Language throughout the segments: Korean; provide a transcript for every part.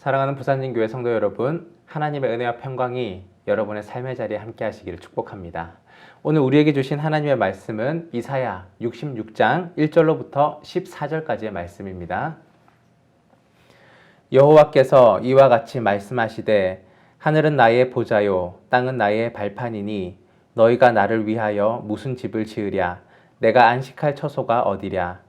사랑하는 부산진교회 성도 여러분, 하나님의 은혜와 평강이 여러분의 삶의 자리에 함께 하시기를 축복합니다. 오늘 우리에게 주신 하나님의 말씀은 이사야 66장 1절로부터 14절까지의 말씀입니다. 여호와께서 이와 같이 말씀하시되 하늘은 나의 보좌요 땅은 나의 발판이니 너희가 나를 위하여 무슨 집을 지으랴 내가 안식할 처소가 어디랴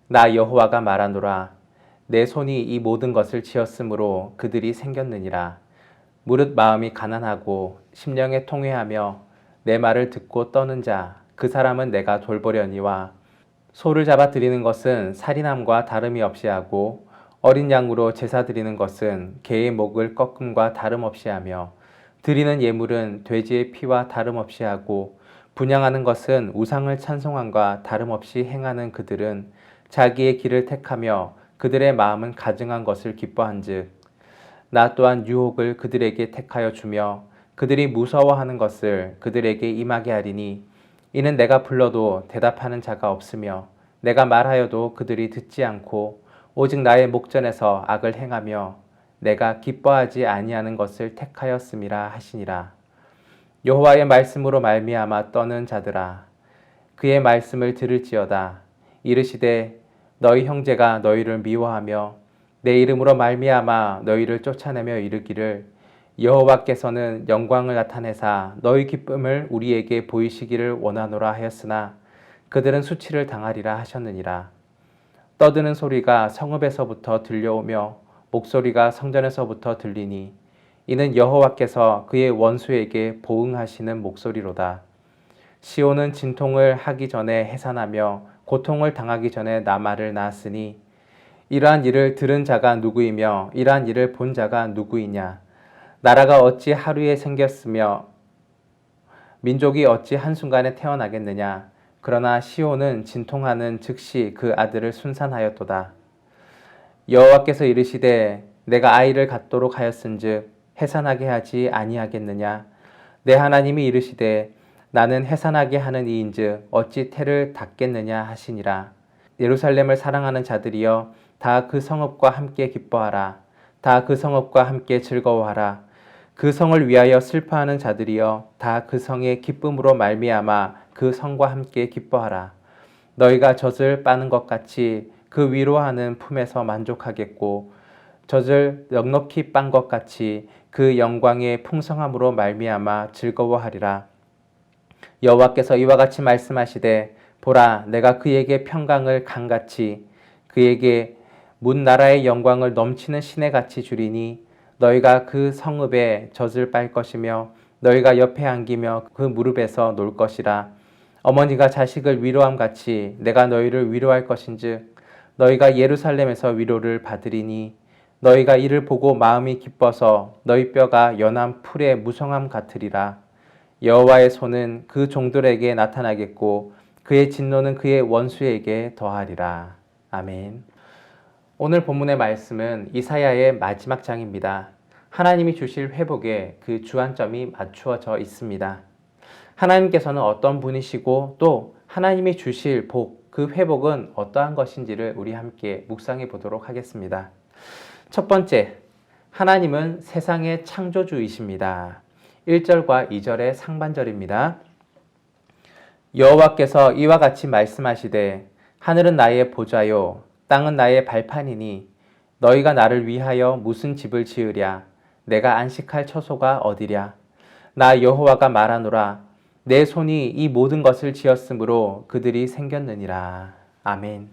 나 여호와가 말하노라 내 손이 이 모든 것을 지었으므로 그들이 생겼느니라. 무릇 마음이 가난하고 심령에 통회하며 내 말을 듣고 떠는 자, 그 사람은 내가 돌보려니와 소를 잡아 드리는 것은 살인함과 다름이 없이 하고 어린 양으로 제사 드리는 것은 개의 목을 꺾음과 다름없이 하며 드리는 예물은 돼지의 피와 다름없이 하고 분향하는 것은 우상을 찬송함과 다름없이 행하는 그들은 자기의 길을 택하며 그들의 마음은 가증한 것을 기뻐한즉 나 또한 유혹을 그들에게 택하여 주며 그들이 무서워하는 것을 그들에게 임하게 하리니 이는 내가 불러도 대답하는 자가 없으며 내가 말하여도 그들이 듣지 않고 오직 나의 목전에서 악을 행하며 내가 기뻐하지 아니하는 것을 택하였음이라 하시니라. 여호와의 말씀으로 말미암아 떠는 자들아 그의 말씀을 들을지어다. 이르시되 너희 형제가 너희를 미워하며 내 이름으로 말미암아 너희를 쫓아내며 이르기를 여호와께서는 영광을 나타내사 너희 기쁨을 우리에게 보이시기를 원하노라 하였으나 그들은 수치를 당하리라 하셨느니라. 떠드는 소리가 성읍에서부터 들려오며 목소리가 성전에서부터 들리니 이는 여호와께서 그의 원수에게 보응하시는 목소리로다. 시온은 진통을 하기 전에 해산하며 고통을 당하기 전에 나말을 낳았으니 이러한 일을 들은 자가 누구이며 이러한 일을 본 자가 누구이냐. 나라가 어찌 하루에 생겼으며 민족이 어찌 한순간에 태어나겠느냐. 그러나 시온은 진통하는 즉시 그 아들을 순산하였도다. 여호와께서 이르시되 내가 아이를 갖도록 하였은즉 해산하게 하지 아니하겠느냐. 내 하나님이 이르시되 나는 해산하게 하는 이인즉 어찌 태를 닫겠느냐 하시니라. 예루살렘을 사랑하는 자들이여 다 그 성읍과 함께 기뻐하라. 다 그 성읍과 함께 즐거워하라. 그 성을 위하여 슬퍼하는 자들이여 다 그 성의 기쁨으로 말미암아 그 성과 함께 기뻐하라. 너희가 젖을 빠는 것 같이 그 위로하는 품에서 만족하겠고 젖을 넉넉히 빤 것 같이 그 영광의 풍성함으로 말미암아 즐거워하리라. 여호와께서 이와 같이 말씀하시되 보라 내가 그에게 평강을 강같이 그에게 문 나라의 영광을 넘치는 시내같이 주리니 너희가 그 성읍에 젖을 빨 것이며 너희가 옆에 안기며 그 무릎에서 놀 것이라. 어머니가 자식을 위로함 같이 내가 너희를 위로할 것인즉 너희가 예루살렘에서 위로를 받으리니 너희가 이를 보고 마음이 기뻐서 너희 뼈가 연한 풀의 무성함 같으리라. 여호와의 손은 그 종들에게 나타나겠고 그의 진노는 그의 원수에게 더하리라. 아멘. 오늘 본문의 말씀은 이사야의 마지막 장입니다. 하나님이 주실 회복에 그 주안점이 맞추어져 있습니다. 하나님께서는 어떤 분이시고 또 하나님이 주실 복, 그 회복은 어떠한 것인지를 우리 함께 묵상해 보도록 하겠습니다. 첫 번째, 하나님은 세상의 창조주이십니다. 1절과 2절의 상반절입니다. 여호와께서 이와 같이 말씀하시되 하늘은 나의 보좌요 땅은 나의 발판이니 너희가 나를 위하여 무슨 집을 지으랴 내가 안식할 처소가 어디랴 나 여호와가 말하노라 내 손이 이 모든 것을 지었으므로 그들이 생겼느니라. 아멘.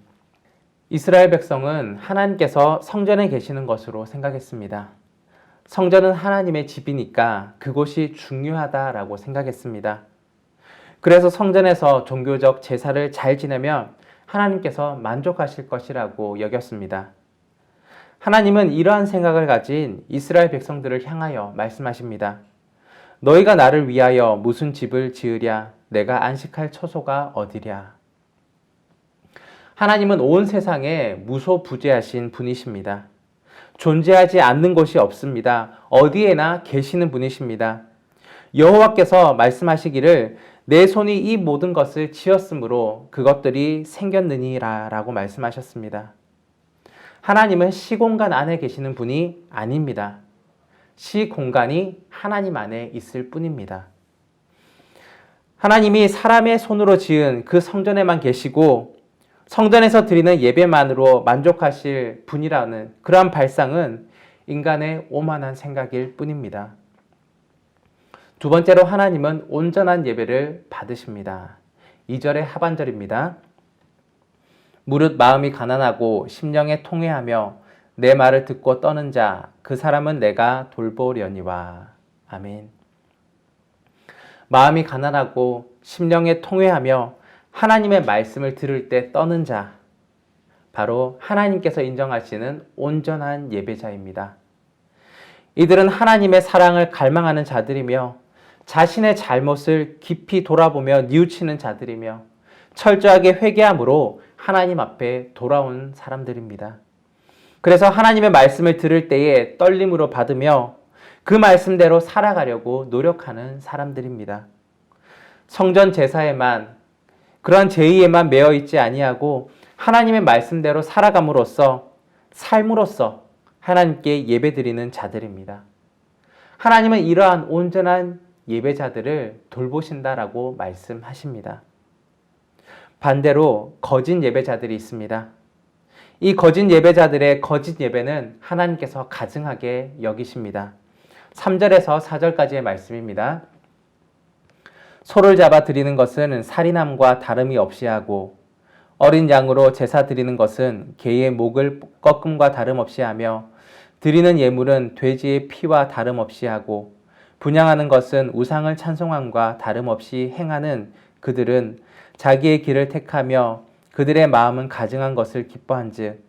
이스라엘 백성은 하나님께서 성전에 계시는 것으로 생각했습니다. 성전은 하나님의 집이니까 그곳이 중요하다라고 생각했습니다. 그래서 성전에서 종교적 제사를 잘 지내면 하나님께서 만족하실 것이라고 여겼습니다. 하나님은 이러한 생각을 가진 이스라엘 백성들을 향하여 말씀하십니다. 너희가 나를 위하여 무슨 집을 지으랴 내가 안식할 처소가 어디랴. 하나님은 온 세상에 무소부재하신 분이십니다. 존재하지 않는 곳이 없습니다. 어디에나 계시는 분이십니다. 여호와께서 말씀하시기를 내 손이 이 모든 것을 지었으므로 그것들이 생겼느니라 라고 말씀하셨습니다. 하나님은 시공간 안에 계시는 분이 아닙니다. 시공간이 하나님 안에 있을 뿐입니다. 하나님이 사람의 손으로 지은 그 성전에만 계시고 성전에서 드리는 예배만으로 만족하실 분이라는 그러한 발상은 인간의 오만한 생각일 뿐입니다. 두 번째로 하나님은 온전한 예배를 받으십니다. 2절의 하반절입니다. 무릇 마음이 가난하고 심령에 통회하며 내 말을 듣고 떠는 자 그 사람은 내가 돌보려니와. 아멘. 마음이 가난하고 심령에 통회하며 하나님의 말씀을 들을 때 떠는 자, 바로 하나님께서 인정하시는 온전한 예배자입니다. 이들은 하나님의 사랑을 갈망하는 자들이며 자신의 잘못을 깊이 돌아보며 뉘우치는 자들이며 철저하게 회개함으로 하나님 앞에 돌아온 사람들입니다. 그래서 하나님의 말씀을 들을 때에 떨림으로 받으며 그 말씀대로 살아가려고 노력하는 사람들입니다. 성전 제사에만 그러한 제의에만 매여 있지 아니하고 하나님의 말씀대로 살아감으로써 삶으로써 하나님께 예배드리는 자들입니다. 하나님은 이러한 온전한 예배자들을 돌보신다라고 말씀하십니다. 반대로 거짓 예배자들이 있습니다. 이 거짓 예배자들의 거짓 예배는 하나님께서 가증하게 여기십니다. 3절에서 4절까지의 말씀입니다. 소를 잡아 드리는 것은 살인함과 다름이 없이 하고 어린 양으로 제사 드리는 것은 개의 목을 꺾음과 다름없이 하며 드리는 예물은 돼지의 피와 다름없이 하고 분향하는 것은 우상을 찬송함과 다름없이 행하는 그들은 자기의 길을 택하며 그들의 마음은 가증한 것을 기뻐한즉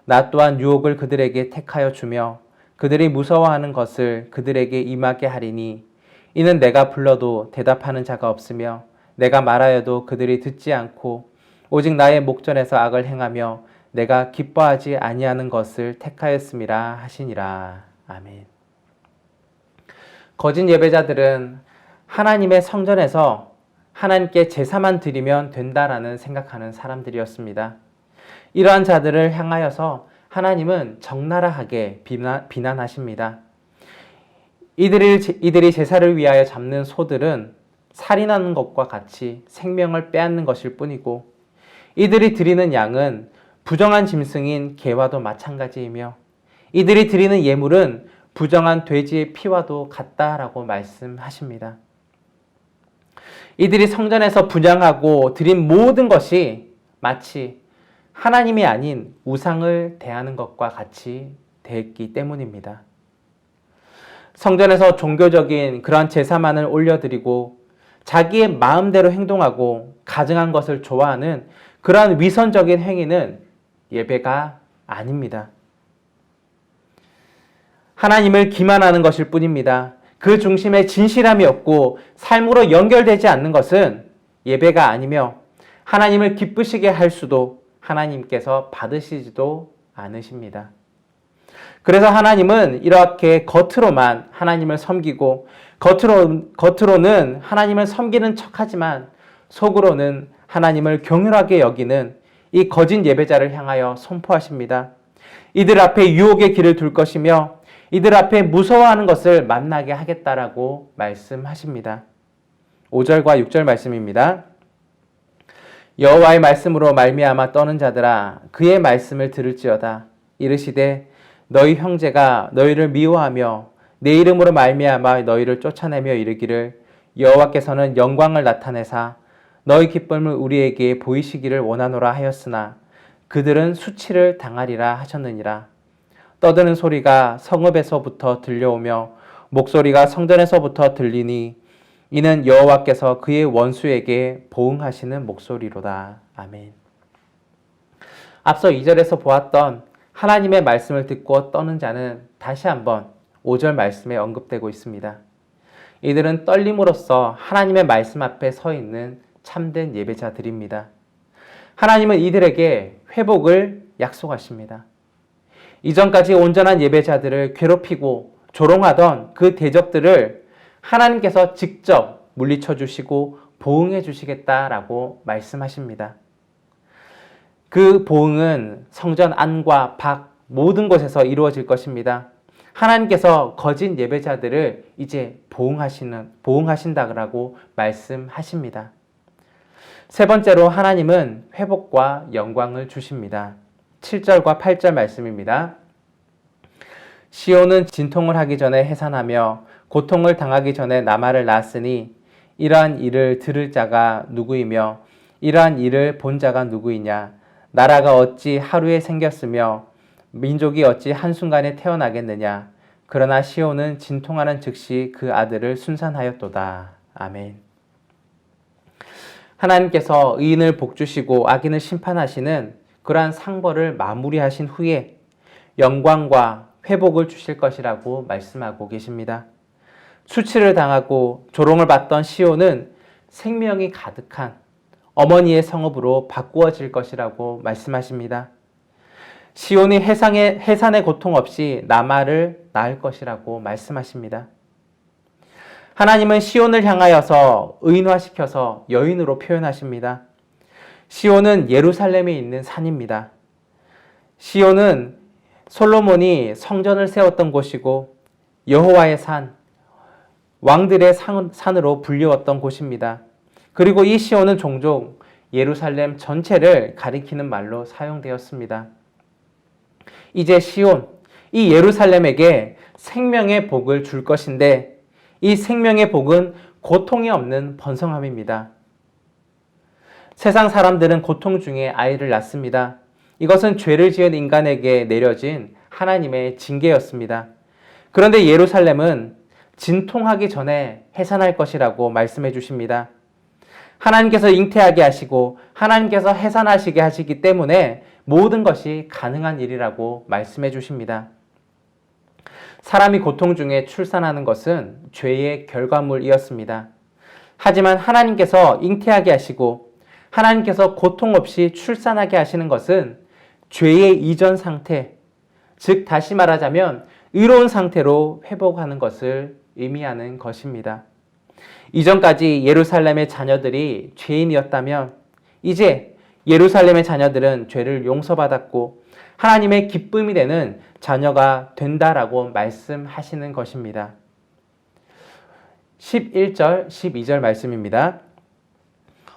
나 또한 유혹을 그들에게 택하여 주며 그들이 무서워하는 것을 그들에게 임하게 하리니 이는 내가 불러도 대답하는 자가 없으며 내가 말하여도 그들이 듣지 않고 오직 나의 목전에서 악을 행하며 내가 기뻐하지 아니하는 것을 택하였음이라 하시니라. 아멘. 거짓 예배자들은 하나님의 성전에서 하나님께 제사만 드리면 된다라는 생각하는 사람들이었습니다. 이러한 자들을 향하여서 하나님은 적나라하게 비난하십니다. 이들이 제사를 위하여 잡는 소들은 살인하는 것과 같이 생명을 빼앗는 것일 뿐이고 이들이 드리는 양은 부정한 짐승인 개와도 마찬가지이며 이들이 드리는 예물은 부정한 돼지의 피와도 같다라고 말씀하십니다. 이들이 성전에서 분향하고 드린 모든 것이 마치 하나님이 아닌 우상을 대하는 것과 같이 됐기 때문입니다. 성전에서 종교적인 그러한 제사만을 올려드리고 자기의 마음대로 행동하고 가증한 것을 좋아하는 그러한 위선적인 행위는 예배가 아닙니다. 하나님을 기만하는 것일 뿐입니다. 그 중심에 진실함이 없고 삶으로 연결되지 않는 것은 예배가 아니며 하나님을 기쁘시게 할 수도 하나님께서 받으시지도 않으십니다. 그래서 하나님은 이렇게 겉으로만 하나님을 섬기고 겉으로는 하나님을 섬기는 척하지만 속으로는 하나님을 경휼하게 여기는 이 거짓 예배자를 향하여 선포하십니다. 이들 앞에 유혹의 길을 둘 것이며 이들 앞에 무서워하는 것을 만나게 하겠다라고 말씀하십니다. 5절과 6절 말씀입니다. 여호와의 말씀으로 말미암아 떠는 자들아 그의 말씀을 들을지어다. 이르시되 너희 형제가 너희를 미워하며 내 이름으로 말미암아 너희를 쫓아내며 이르기를 여호와께서는 영광을 나타내사 너희 기쁨을 우리에게 보이시기를 원하노라 하였으나 그들은 수치를 당하리라 하셨느니라. 떠드는 소리가 성읍에서부터 들려오며 목소리가 성전에서부터 들리니 이는 여호와께서 그의 원수에게 보응하시는 목소리로다. 아멘. 앞서 2절에서 보았던 하나님의 말씀을 듣고 떠는 자는 다시 한번 5절 말씀에 언급되고 있습니다. 이들은 떨림으로써 하나님의 말씀 앞에 서 있는 참된 예배자들입니다. 하나님은 이들에게 회복을 약속하십니다. 이전까지 온전한 예배자들을 괴롭히고 조롱하던 그 대적들을 하나님께서 직접 물리쳐 주시고 보응해 주시겠다라고 말씀하십니다. 그 보응은 성전 안과 밖 모든 곳에서 이루어질 것입니다. 하나님께서 거짓 예배자들을 이제 보응하신다고 말씀하십니다. 세 번째로 하나님은 회복과 영광을 주십니다. 7절과 8절 말씀입니다. 시온은 진통을 하기 전에 해산하며 고통을 당하기 전에 나말을 낳았으니 이러한 일을 들을 자가 누구이며 이러한 일을 본 자가 누구이냐. 나라가 어찌 하루에 생겼으며 민족이 어찌 한순간에 태어나겠느냐. 그러나 시온은 진통하는 즉시 그 아들을 순산하였도다. 아멘. 하나님께서 의인을 복주시고 악인을 심판하시는 그러한 상벌을 마무리하신 후에 영광과 회복을 주실 것이라고 말씀하고 계십니다. 수치를 당하고 조롱을 받던 시온은 생명이 가득한 어머니의 성읍으로 바꾸어질 것이라고 말씀하십니다. 시온이 해산의 고통 없이 나말을 낳을 것이라고 말씀하십니다. 하나님은 시온을 향하여서 의인화시켜서 여인으로 표현하십니다. 시온은 예루살렘에 있는 산입니다. 시온은 솔로몬이 성전을 세웠던 곳이고 여호와의 산, 왕들의 산으로 불리웠던 곳입니다. 그리고 이 시온은 종종 예루살렘 전체를 가리키는 말로 사용되었습니다. 이제 시온, 이 예루살렘에게 생명의 복을 줄 것인데 이 생명의 복은 고통이 없는 번성함입니다. 세상 사람들은 고통 중에 아이를 낳습니다. 이것은 죄를 지은 인간에게 내려진 하나님의 징계였습니다. 그런데 예루살렘은 진통하기 전에 해산할 것이라고 말씀해 주십니다. 하나님께서 잉태하게 하시고 하나님께서 해산하시게 하시기 때문에 모든 것이 가능한 일이라고 말씀해 주십니다. 사람이 고통 중에 출산하는 것은 죄의 결과물이었습니다. 하지만 하나님께서 잉태하게 하시고 하나님께서 고통 없이 출산하게 하시는 것은 죄의 이전 상태, 즉 다시 말하자면 의로운 상태로 회복하는 것을 의미하는 것입니다. 이전까지 예루살렘의 자녀들이 죄인이었다면 이제 예루살렘의 자녀들은 죄를 용서받았고 하나님의 기쁨이 되는 자녀가 된다라고 말씀하시는 것입니다. 11절, 12절 말씀입니다.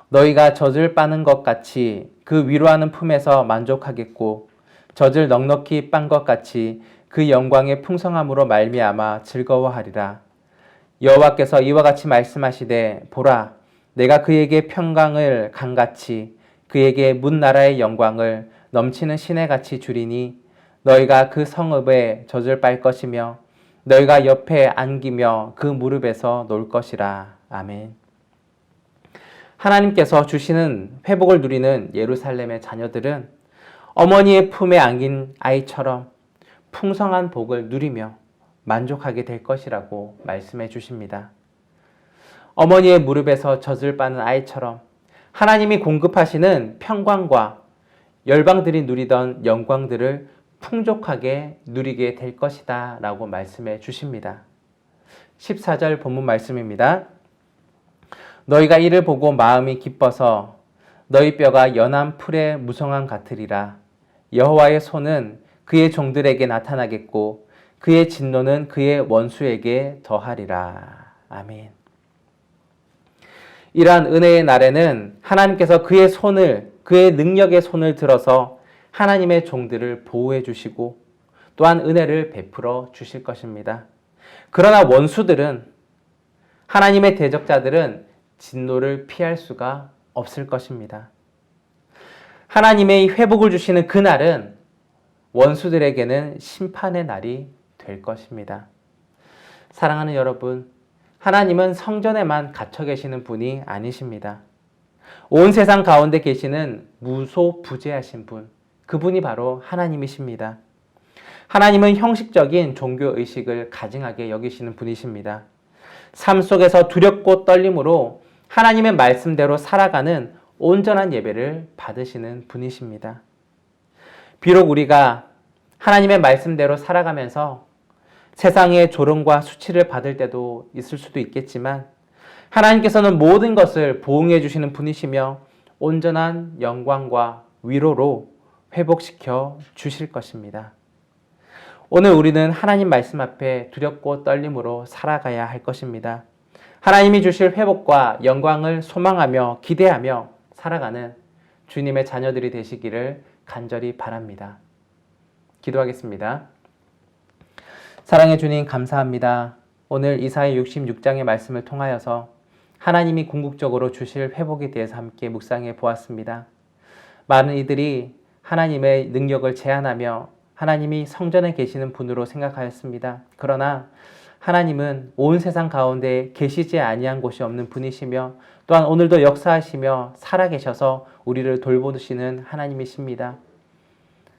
너희가 젖을 빠는 것 같이 그 위로하는 품에서 만족하겠고 젖을 넉넉히 빤 것 같이 그 영광의 풍성함으로 말미암아 즐거워하리라. 여호와께서 이와 같이 말씀하시되 보라 내가 그에게 평강을 강같이 그에게 문 나라의 영광을 넘치는 시내같이 주리니 너희가 그 성읍에 젖을 빨 것이며 너희가 옆에 안기며 그 무릎에서 놀 것이라. 아멘. 하나님께서 주시는 회복을 누리는 예루살렘의 자녀들은 어머니의 품에 안긴 아이처럼 풍성한 복을 누리며 만족하게 될 것이라고 말씀해 주십니다. 어머니의 무릎에서 젖을 빠는 아이처럼 하나님이 공급하시는 평강과 열방들이 누리던 영광들을 풍족하게 누리게 될 것이다 라고 말씀해 주십니다. 14절 본문 말씀입니다. 너희가 이를 보고 마음이 기뻐서 너희 뼈가 연한 풀의 무성함 같으리라. 여호와의 손은 그의 종들에게 나타나겠고 그의 진노는 그의 원수에게 더하리라. 아멘. 이러한 은혜의 날에는 하나님께서 그의 능력의 손을 들어서 하나님의 종들을 보호해 주시고 또한 은혜를 베풀어 주실 것입니다. 그러나 원수들은 하나님의 대적자들은 진노를 피할 수가 없을 것입니다. 하나님의 회복을 주시는 그날은 원수들에게는 심판의 날이 될 것입니다. 사랑하는 여러분, 하나님은 성전에만 갇혀 계시는 분이 아니십니다. 온 세상 가운데 계시는 무소부재하신 분, 그분이 바로 하나님이십니다. 하나님은 형식적인 종교의식을 가증하게 여기시는 분이십니다. 삶 속에서 두렵고 떨림으로 하나님의 말씀대로 살아가는 온전한 예배를 받으시는 분이십니다. 비록 우리가 하나님의 말씀대로 살아가면서 세상의 조롱과 수치를 받을 때도 있을 수도 있겠지만 하나님께서는 모든 것을 보응해 주시는 분이시며 온전한 영광과 위로로 회복시켜 주실 것입니다. 오늘 우리는 하나님 말씀 앞에 두렵고 떨림으로 살아가야 할 것입니다. 하나님이 주실 회복과 영광을 소망하며 기대하며 살아가는 주님의 자녀들이 되시기를 간절히 바랍니다. 기도하겠습니다. 사랑의 주님 감사합니다. 오늘 이사야 66장의 말씀을 통하여서 하나님이 궁극적으로 주실 회복에 대해서 함께 묵상해 보았습니다. 많은 이들이 하나님의 능력을 제한하며 하나님이 성전에 계시는 분으로 생각하였습니다. 그러나 하나님은 온 세상 가운데 계시지 아니한 곳이 없는 분이시며 또한 오늘도 역사하시며 살아계셔서 우리를 돌보시는 하나님이십니다.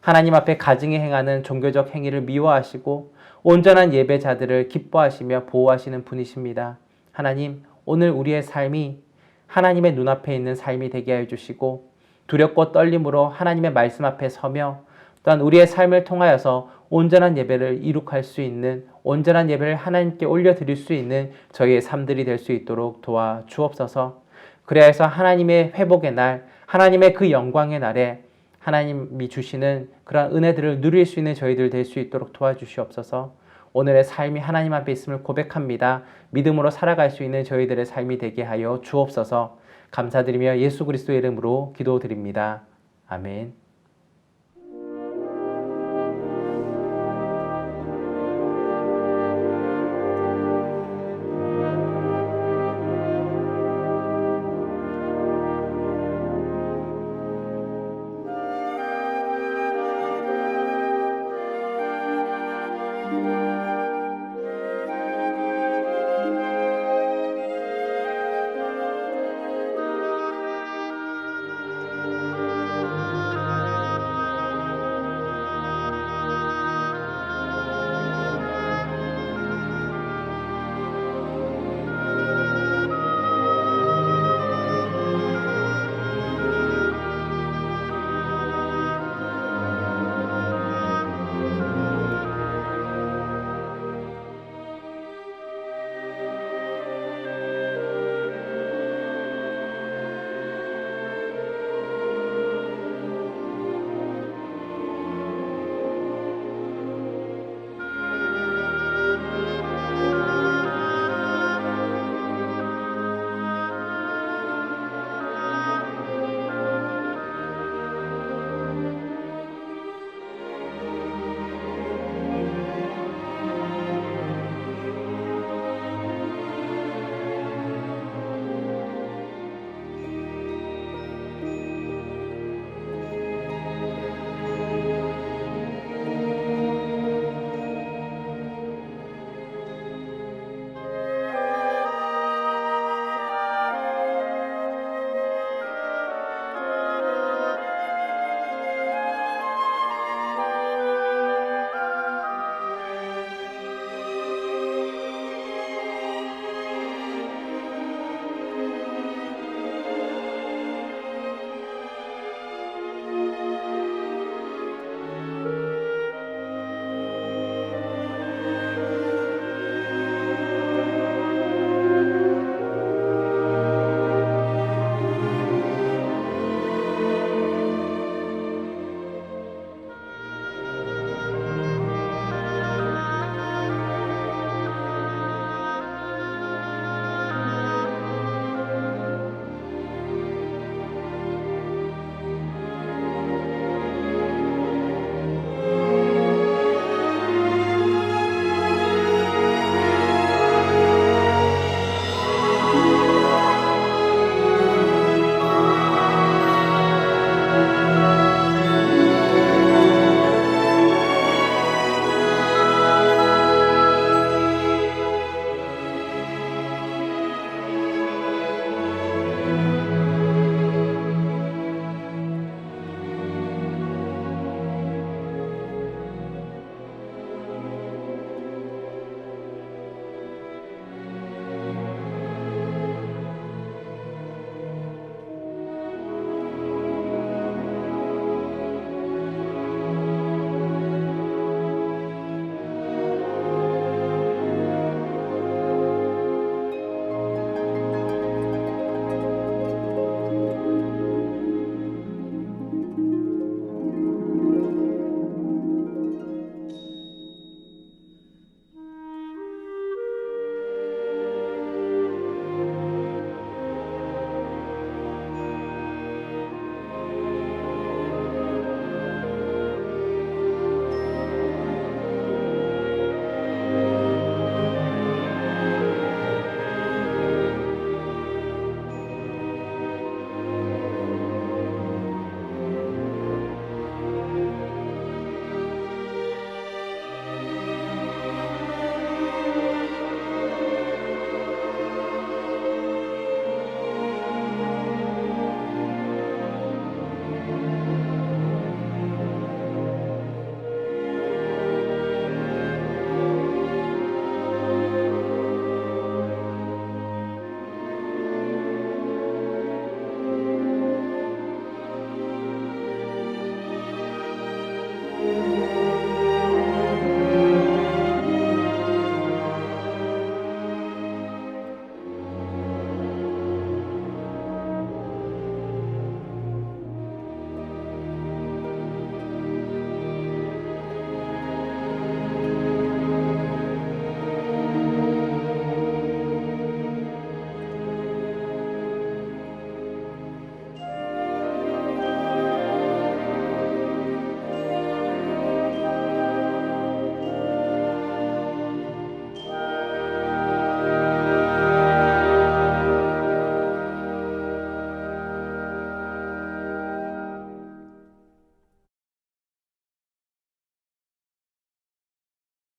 하나님 앞에 가증히 행하는 종교적 행위를 미워하시고 온전한 예배자들을 기뻐하시며 보호하시는 분이십니다. 하나님, 오늘 우리의 삶이 하나님의 눈앞에 있는 삶이 되게 하여 주시고 두렵고 떨림으로 하나님의 말씀 앞에 서며 또한 우리의 삶을 통하여서 온전한 예배를 이룩할 수 있는, 온전한 예배를 하나님께 올려드릴 수 있는 저희의 삶들이 될 수 있도록 도와 주옵소서. 그래서 하나님의 회복의 날, 하나님의 그 영광의 날에 하나님이 주시는 그런 은혜들을 누릴 수 있는 저희들 될 수 있도록 도와주시옵소서. 오늘의 삶이 하나님 앞에 있음을 고백합니다. 믿음으로 살아갈 수 있는 저희들의 삶이 되게 하여 주옵소서. 감사드리며 예수 그리스도의 이름으로 기도드립니다. 아멘.